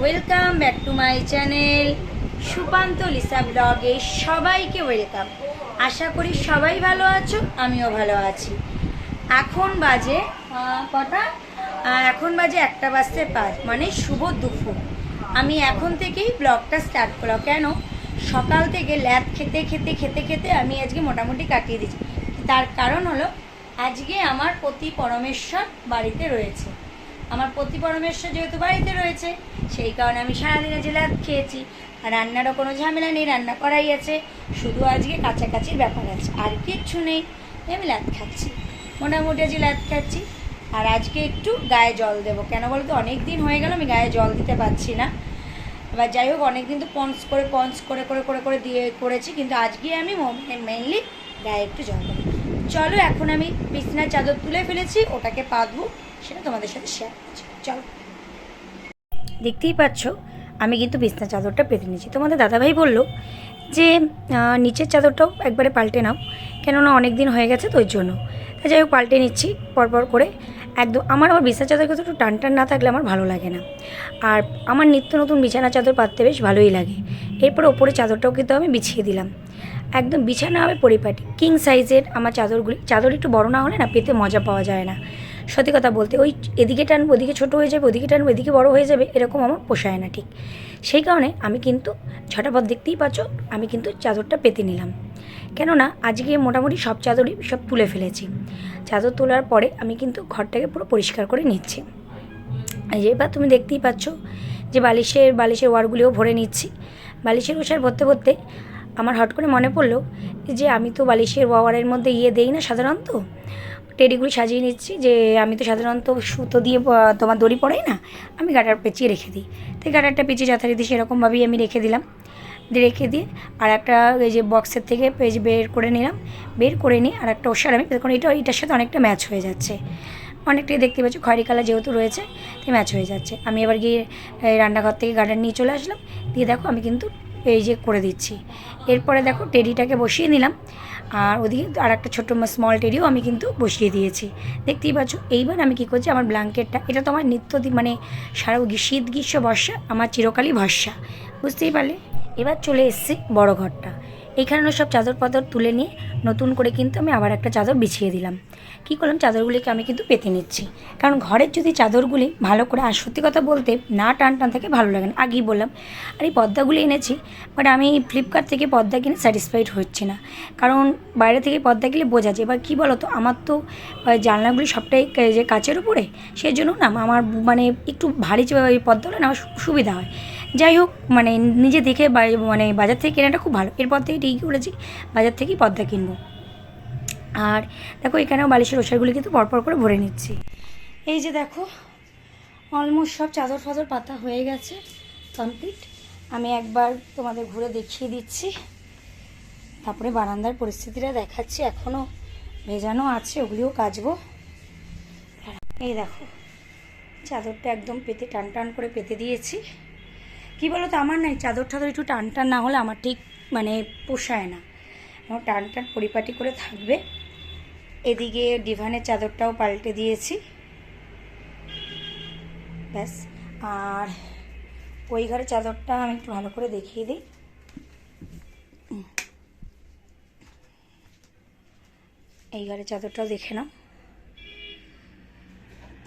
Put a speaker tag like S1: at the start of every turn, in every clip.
S1: Welcome back to my channel Supanta Lisa ব্লগে সবাইকে welcome. আশা করি সবাই ভালো আছো, আমিও ভালো আছি। এখন বাজে কটা? এখন বাজে 1:05, মানে শুভ দুপুর। আমি এখন থেকেই ব্লগটা স্টার্ট করলাম। কেন? সকাল থেকে ল্যাদ খেতে খেতে খেতে খেতে আমি আজকে মোটামুটি কাটিয়ে দিচ্ছি। তার কারণ হলো আজকে আমার পতি পরমেশ্বর বাড়িতে রয়েছে। আমার পতি পরমেশ্বর যেহেতু বাড়িতে রয়েছে, সেই কারণে আমি সারাদিন আজকে ল্যাদ খেয়েছি। আর রান্নারও কোনো ঝামেলা নেই, রান্না করাই আছে, শুধু আজকে কাছাকাছির ব্যাপার আছে, আর কিচ্ছু নেই। আমি ল্যাদ খাচ্ছি, মোটামুটি আজকে ল্যাদ খাচ্ছি। আর আজকে একটু গায়ে জল দেবো। কেন বলতো, অনেক দিন হয়ে গেল আমি গায়ে জল দিতে পারছি না। এবার যাই হোক, অনেক দিন তো পন্স করে করে করে করে দিয়ে করেছি, কিন্তু আজকে আমি মেনলি গায়ে একটু জল দেবো। চলো, এখন আমি বিছানার চাদর তুলে ফেলেছি, ওটাকে পাতবো, সেটা তোমাদের সাথে শেয়ার করছি। চলো, দেখতেই পাচ্ছ আমি কিন্তু বিছানার চাদরটা পেতে নিয়েছি। তোমাদের দাদাভাই বললো যে নিচের চাদরটাও একবারে পাল্টে নাও, কেননা অনেক দিন হয়ে গেছে তো, ওই জন্য। তাই যাই হোক, পাল্টে নিচ্ছি পরপর করে একদম। আমার বিছানার চাদর কিন্তু একটু টান টান না থাকলে আমার ভালো লাগে না। আর আমার নিত্য নতুন বিছানার চাদর পাততে বেশ ভালোই লাগে। এরপর ওপরে চাদরটাও কিন্তু আমি বিছিয়ে দিলাম। একদম বিছানা হবে পরিপাটি, কিং সাইজের আমার চাদরগুলি। চাদর একটু বড় না হলে না পেতে মজা পাওয়া যায় না, সত্যি কথা বলতে। ওই এদিকে টানবো ওদিকে ছোটো হয়ে যাবে, ওদিকে টানবো এদিকে বড় হয়ে যাবে, এরকম আমার পোষায় না ঠিক। সেই কারণে আমি কিন্তু ঝটাপট, দেখতেই পাচ্ছ, আমি কিন্তু চাদরটা পেতে নিলাম। কেননা আজকে মোটামুটি সব চাদরই সব তুলে ফেলেছি। চাদর তোলার পরে আমি কিন্তু ঘরটাকে পুরো পরিষ্কার করে নিচ্ছি। এই যে এবার তুমি দেখতেই পাচ্ছ যে বালিশের ওয়ারগুলিও ভরে নিচ্ছি। বালিশের ওষার ভরতে ভরতে আমার হট করে মনে পড়লো যে আমি তো বালিশের ওয়ারের মধ্যে দেই না সাধারণত, টেডিগুলি সাজিয়ে নিচ্ছি। যে আমি তো সাধারণত সুতো দিয়ে তোমার দড়ি পড়াই না, আমি গাটার পেঁচিয়ে রেখে দিই। তাই গাটারটা পেঁচিয়ে যথারীতি সেরকমভাবেই আমি রেখে দিলাম। রেখে দিয়ে আর একটা এই যে বক্সের থেকে পেজ বের করে নিলাম। বের করে নিয়ে আর একটা ওষার আমি, দেখুন এটার সাথে অনেকটা ম্যাচ হয়ে যাচ্ছে, অনেকটাই দেখতে পাচ্ছ খয়েরি কালার যেহেতু রয়েছে তাই ম্যাচ হয়ে যাচ্ছে। আমি এবার গিয়ে রান্নাঘর থেকে গার্ডার নিয়ে চলে আসলাম। দিয়ে দেখো আমি কিন্তু এই যে করে দিচ্ছি। এরপরে দেখো টেডিটাকে বসিয়ে নিলাম, আর ওদিকে আর একটা ছোটো স্মল টেডিও আমি কিন্তু বসিয়ে দিয়েছি, দেখতেই পাচ্ছ। এইবার আমি কী করছি, আমার ব্ল্যাঙ্কেটটা, এটা তো আমার নিত্যদিন মানে সারা শীত গ্রীষ্ম বর্ষা আমার চিরকালই ভরসা, বুঝতেই পারলে। এবার চলে এসেছি বড় ঘরটা। এইখানে সব চাদর পাদর তুলে নিয়ে নতুন করে কিন্তু আমি আবার একটা চাদর বিছিয়ে দিলাম। কী করলাম, চাদরগুলিকে আমি কিন্তু পেতে নিচ্ছি। কারণ ঘরের যদি চাদরগুলি ভালো করে, আর সত্যি কথা বলতে না টান টান থাকে ভালো লাগে না, আগেই বললাম। আর এই পর্দাগুলি এনেছি, বাট আমি ফ্লিপকার্ট থেকে পর্দা কিনে স্যাটিসফাইড হচ্ছি না। কারণ বাইরে থেকে পর্দা কিনলে বোঝা যায়। এবার কী বলো তো, আমার তো জানলাগুলি সবটাই যে কাচের উপরে, সেই জন্য না আমার মানে একটু ভারী পর্দা হলে না আমার সুবিধা হয়। যাই হোক, মানে নিজে দেখে মানে বাজার থেকে কেনাটা খুব ভালো। এরপর থেকে ঠিকই করেছি, বাজার থেকেই পর্দা কিনবো। আর দেখো এখানেও বালিশের ওষারগুলি কিন্তু পরপর করে ভরে নিচ্ছি। এই যে দেখো, অলমোস্ট সব চাদর ফাদর পাতা হয়ে গেছে, কমপ্লিট। আমি একবার তোমাদের ঘুরে দেখিয়ে দিচ্ছি, তারপরে বারান্দার পরিস্থিতিটা দেখাচ্ছি। এখনও ভেজানো আছে, ওগুলিও কাচবো। এই দেখো, চাদরটা একদম পেতে টান টান করে পেতে দিয়েছি। কী বলো তো, আমার না চাদর টাদর একটু টান টান না হলে আমার ঠিক মানে পোষায় না, আমার টান টান পরিপাটি করে থাকবে। এদিকে ডিভানের চাদরটাও পাল্টে দিয়েছি, ব্যাস। আর ওই ঘরের চাদরটা আমি একটু ভালো করে দেখিয়ে দিই। এই ঘরের চাদরটাও দেখে নাও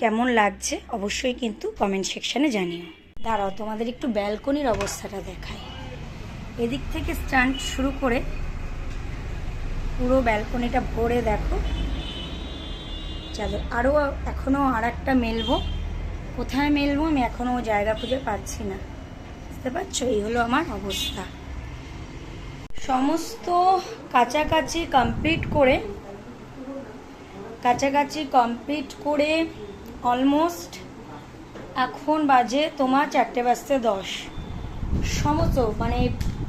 S1: কেমন লাগছে, অবশ্যই কিন্তু কমেন্ট সেকশানে জানিও। দাঁড়াও, তোমাদের একটু ব্যালকনির অবস্থাটা দেখাই। এদিক থেকে স্ট্যান্ড শুরু করে পুরো ব্যালকনিটা ভরে দেখো চাদর। আরও এখনও আর একটা মেলবো, কোথায় মেলবো আমি এখনও জায়গা খুঁজে পাচ্ছি না, বুঝতে পারছো। এই হলো আমার অবস্থা। সমস্ত কাছাকাছি কমপ্লিট করে অলমোস্ট এখন বাজে তোমার 4:10। সমস্ত মানে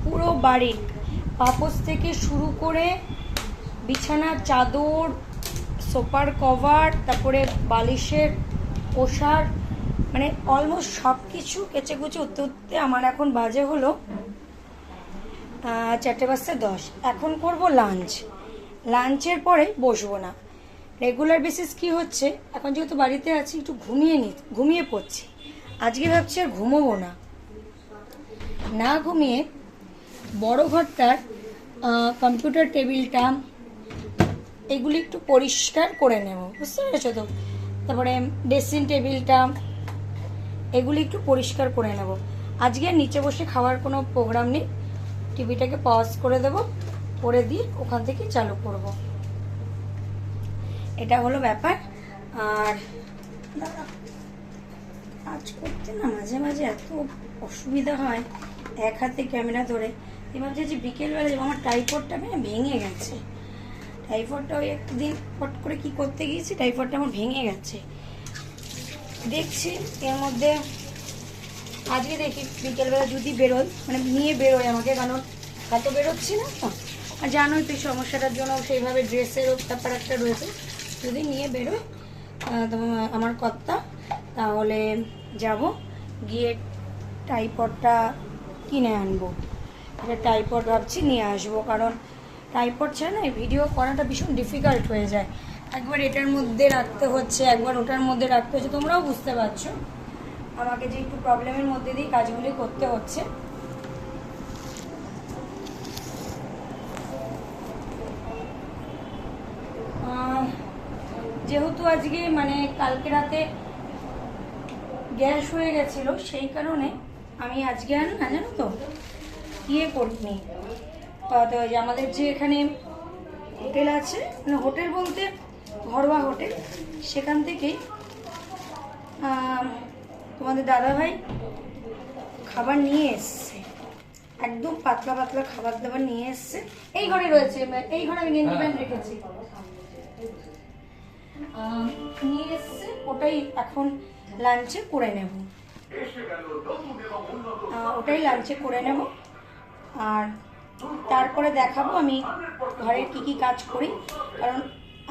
S1: পুরো বাড়ির পাপোশ থেকে শুরু করে বিছানার চাদর, সোফার কভার, তারপরে বালিশের ওষার, মানে অলমোস্ট সব কিছু কেচে কুচে উঠতে উঠতে আমার এখন বাজে হলো 4:10। এখন করব লাঞ্চের পরে বসবো না। রেগুলার বেসিস কি হচ্ছে, এখন যেহেতু বাড়িতে আছি একটু ঘুমিয়ে পড়ছি। আজকে ভাবছি আর ঘুমোবো না, না ঘুমিয়ে বড় ঘরটার কম্পিউটার টেবিলটা এগুলি একটু পরিষ্কার করে নেব, বুঝতে পেরেছো তো। তারপরে ড্রেসিং টেবিলটা এগুলি একটু পরিষ্কার করে নেব। আজকে আর নিচে বসে খাওয়ার কোনো প্রোগ্রাম নেই, টিভিটাকে পজ করে দেব, করে দিয়ে ওখান থেকে চালু করব। এটা হলো ব্যাপার। আর কাজ করতে না মাঝে মাঝে এত অসুবিধা হয় এক হাতে ক্যামেরা ধরে। এবার যে বিকেলবেলা যে আমার টাইপডটা ভেঙে গেছে, টাইপডটা ওই একদিন ফট করে কি করতে গিয়েছি, টাইপডটা আমার ভেঙে গেছে। দেখছি এর মধ্যে আজকে দেখি বিকেলবেলা যদি বেরোয়, মানে নিয়ে বেরোয় আমাকে, কারণ এত বেরোচ্ছি না তো, আর জানোই তুই সমস্যাটার জন্য সেইভাবে ড্রেসেরও ব্যাপার একটা রয়েছে। যদি নিয়ে বেরোয় আমার কর্তা, তাহলে যাব, গিয়ে টাইপডটা কিনে আনবো। এটা টাইপড ভাবছি নিয়ে আসবো, কারণ টাইপড ছাড়া না ভিডিও করাটা ভীষণ ডিফিকাল্ট হয়ে যায়। একবার এটার মধ্যে রাখতে হচ্ছে, একবার ওটার মধ্যে রাখতে হচ্ছে, তোমরাও বুঝতে পারছো আমাকে যে একটু প্রবলেমের মধ্যে দিয়ে কাজগুলি করতে হচ্ছে। যেহেতু আজকে মানে কালকে রাতে গ্যাস হয়ে গেছিল, সেই কারণে আমি আজকে আর না জানো তো ইয়ে করিনি। তো ওই যে আমাদের যে এখানে হোটেল আছে, মানে হোটেল বলতে ঘরোয়া হোটেল, সেখান থেকেই তোমাদের দাদাভাই খাবার নিয়ে এসছে, একদম পাতলা পাতলা খাবার দাবার নিয়ে এসছে। এই ঘরে রয়েছে, এই ঘরে আমি গেঞ্জি প্যান্ট রেখেছি, নিয়ে এসছে, ওটাই এখন লাঞ্চে করে নেব, ওটাই লাঞ্চে করে নেব। আর তারপরে দেখাবো আমি ঘরের কি কি কাজ করি, কারণ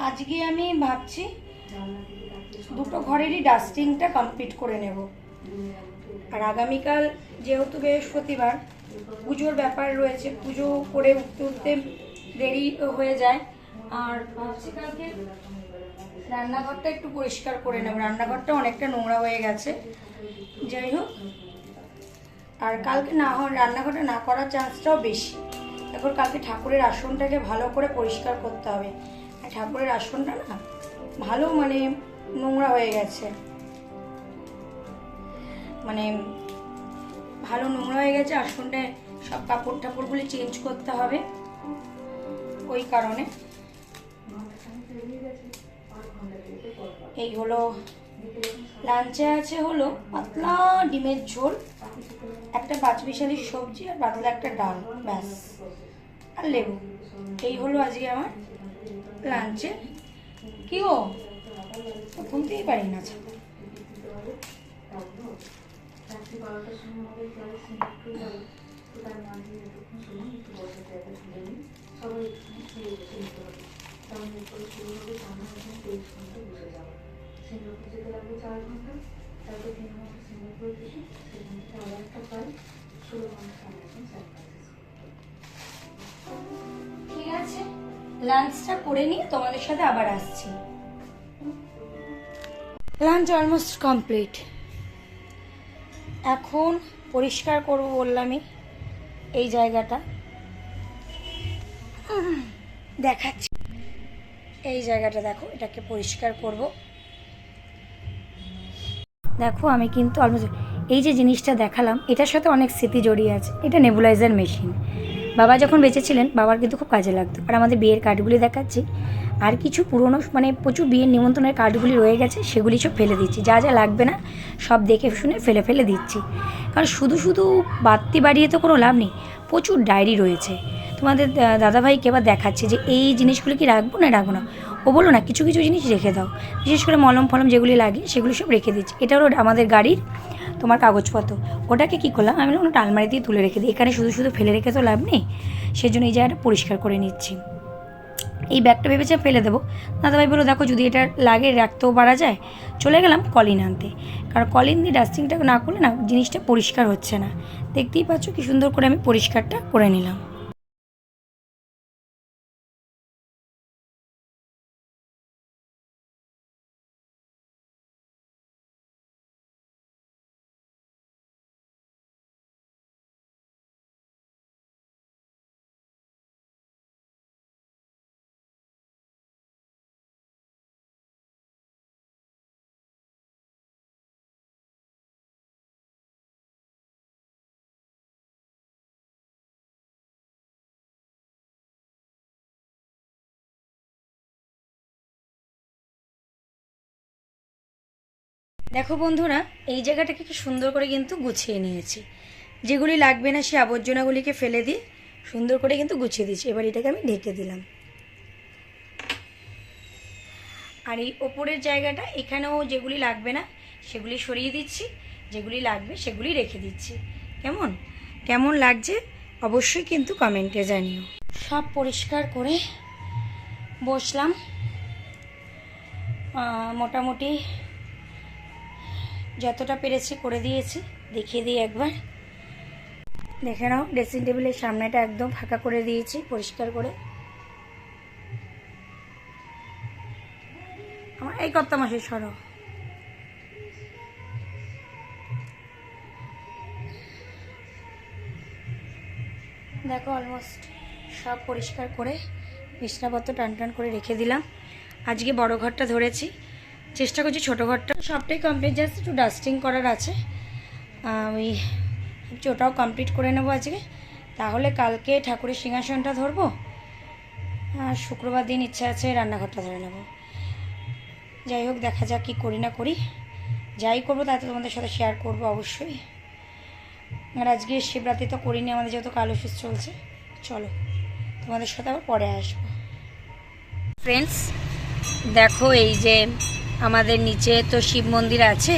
S1: আজকে আমি ভাবছি দুটো ঘরেরই ডাস্টিংটা কমপ্লিট করে নেব। আর আগামীকাল যেহেতু বৃহস্পতিবার, পুজোর ব্যাপার রয়েছে, পুজো করে উঠতে উঠতে দেরি হয়ে যায়। আর ভাবছি কালকে রান্নাঘরটা একটু পরিষ্কার করে নেব, রান্নাঘরটা অনেকটা নোংরা হয়ে গেছে। যাই হোক, আর কালকে না হয় রান্নাঘরটা না করার চান্সটাও বেশি। এখন কালকে ঠাকুরের আসনটাকে ভালো করে পরিষ্কার করতে হবে। আর ঠাকুরের আসনটা না ভালো মানে নোংরা হয়ে গেছে, মানে ভালো নোংরা হয়ে গেছে, আসনটায় সব কাপড় টাপড়গুলি চেঞ্জ করতে হবে। ওই কারণে এই হলো লাঞ্চে আছে হলো পাতলা ডিমের ঝোল, একটা পাঁচমিশালির সবজি, আর পাতলা একটা ডাল, ব্যাস, আর লেবু। এই হলো আজকে আমার লাঞ্চে। কি গো, খুলতেই পারি না। ঠিক আছে, লাঞ্চটা করে নিয়ে তোমাদের সাথে আবার আসছি। লাঞ্চ অলমোস্ট কমপ্লিট, এখন পরিষ্কার করব বললামই এই জায়গাটা, দেখাচ্ছি। এই জায়গাটা দেখো, এটাকে পরিষ্কার করব। দেখো আমি কিন্তু অলমোস্ট এই যে জিনিসটা দেখালাম, এটার সাথে অনেক স্মৃতি জড়িয়ে আছে। এটা নেবুলাইজার মেশিন, বাবা যখন বেঁচে ছিলেন বাবার কিন্তু খুব কাজে লাগতো। আর আমাদের বিয়ের কার্ডগুলি দেখাচ্ছি, আর কিছু পুরনো মানে প্রচুর বিয়ের নিমন্ত্রণের কার্ডগুলি রয়ে গেছে, সেগুলি সব ফেলে দিচ্ছি। যা যা লাগবে না সব দেখে শুনে ফেলে ফেলে দিচ্ছি, কারণ শুধু শুধু বাড়তি বাড়িয়ে তো কোনো লাভ নেই। প্রচুর ডায়েরি রয়েছে, তোমাদের দাদাভাইকে এবার দেখাচ্ছে যে এই জিনিসগুলো কি রাখবো না রাখবো না। ও বললো না কিছু কিছু জিনিস রেখে দাও, বিশেষ করে মলম ফলম যেগুলি লাগে সেগুলি সব রেখে দিচ্ছি। এটা হলো আমাদের গাড়ির তোমার কাগজপত্র, ওটাকে কী করলাম আমি ওটা আলমারি দিয়ে তুলে রেখে দিই, এখানে শুধু শুধু ফেলে রেখে তো লাভ নেই, সেজন্য এই জায়গাটা পরিষ্কার করে নিচ্ছি। এই ব্যাগটা ভেবেছে ফেলে দেবো, দাদাভাই বললো দেখো যদি এটা লাগে রাখতেও পারা যায়। চলে গেলাম কলিন আনতে, কারণ কলিন দিয়ে ডাস্টিংটা না করলে না জিনিসটা পরিষ্কার হচ্ছে না। দেখতেই পাচ্ছ কি সুন্দর করে আমি পরিষ্কারটা করে নিলাম। দেখো বন্ধুরা, এই জায়গাটাকে কি সুন্দর করে কিন্তু গুছিয়ে নিয়েছি। যেগুলি লাগবে না সে আবর্জনাগুলিকে ফেলে দিয়ে সুন্দর করে কিন্তু গুছিয়ে দিয়েছি। এবার এটাকে আমি ঢেকে দিলাম। আর এই ওপরের জায়গাটা, এখানেও যেগুলি লাগবে না সেগুলি সরিয়ে দিচ্ছি, যেগুলি লাগবে সেগুলি রেখে দিচ্ছি। কেমন লাগছে অবশ্যই কিন্তু কমেন্টে জানিও। সব পরিষ্কার করে বসলাম। মোটামুটি যতটা পেরেছি করে দিয়েছি। দেখিয়ে দিই একবার, দেখে নাও। ড্রেসিং টেবিলের সামনেটা একদম ফাঁকা করে দিয়েছি পরিষ্কার করে। আমার এই কপ্তা মাসের সরো। দেখো অলমোস্ট সব পরিষ্কার করে বিছনাপত্র টান করে রেখে দিলাম। আজকে বড় ঘরটা ধরেছি, চেষ্টা করছি ছোটো ঘরটা সবটাই কমপ্লিট, জাস্ট একটু ডাস্টিং করার আছে। আমি ভাবছি ওটাও কমপ্লিট করে নেবো আজকে। তাহলে কালকে ঠাকুরের সিংহাসনটা ধরবো, আর শুক্রবার দিন ইচ্ছা আছে রান্নাঘরটা ধরে নেব। যাই হোক, দেখা যাক কী করি না করি। যাই করবো তাই তো তোমাদের সাথে শেয়ার করবো অবশ্যই। আর আজকে শিবরাত্রি তো করিনি, আমাদের যেহেতু কালো শীত চলছে। চলো তোমাদের সাথে আবার পরে আসবো। ফ্রেন্ডস দেখো, এই যে আমাদের নিচে তো শিব মন্দির আছে,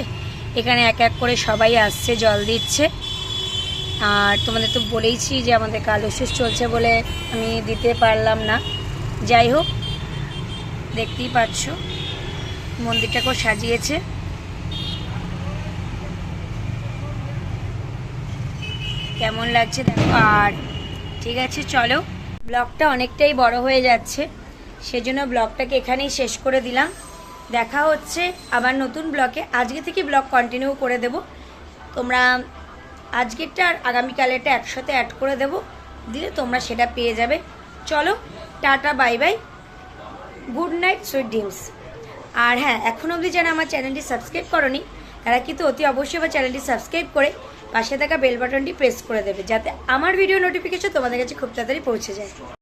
S1: এখানে এক এক করে সবাই আসছে, জল দিচ্ছে। আর তোমাদের তো বলেইছি যে আমাদের কালো শীত চলছে বলে আমি দিতে পারলাম না। যাই হোক, দেখতেই পাচ্ছ মন্দিরটাকেও সাজিয়েছে। কেমন লাগছে দেখো। আর ঠিক আছে, চলো, ব্লগটা অনেকটাই বড় হয়ে যাচ্ছে, সেজন্য ব্লগটাকে এখানেই শেষ করে দিলাম। দেখা হচ্ছে আবার নতুন ব্লগে। আজকে থেকে ব্লগ কন্টিনিউ করে দেব। তোমরা আজকেরটা আর আগামীকালেরটা একসাথে অ্যাড করে দেব, দিলে তোমরা সেটা পেয়ে যাবে। চলো, tata, bye bye, good night, sweet dreams. আর হ্যাঁ, এখন অবধি যারা আমার চ্যানেলটি সাবস্ক্রাইব করোনি তারা কিন্তু অতি অবশ্যই আমার চ্যানেলটি সাবস্ক্রাইব করে পাশে থাকা বেল বাটনটি প্রেস করে দেবে, যাতে আমার ভিডিও নোটিফিকেশন তোমাদের কাছে খুব তাড়াতাড়ি পৌঁছে যায়।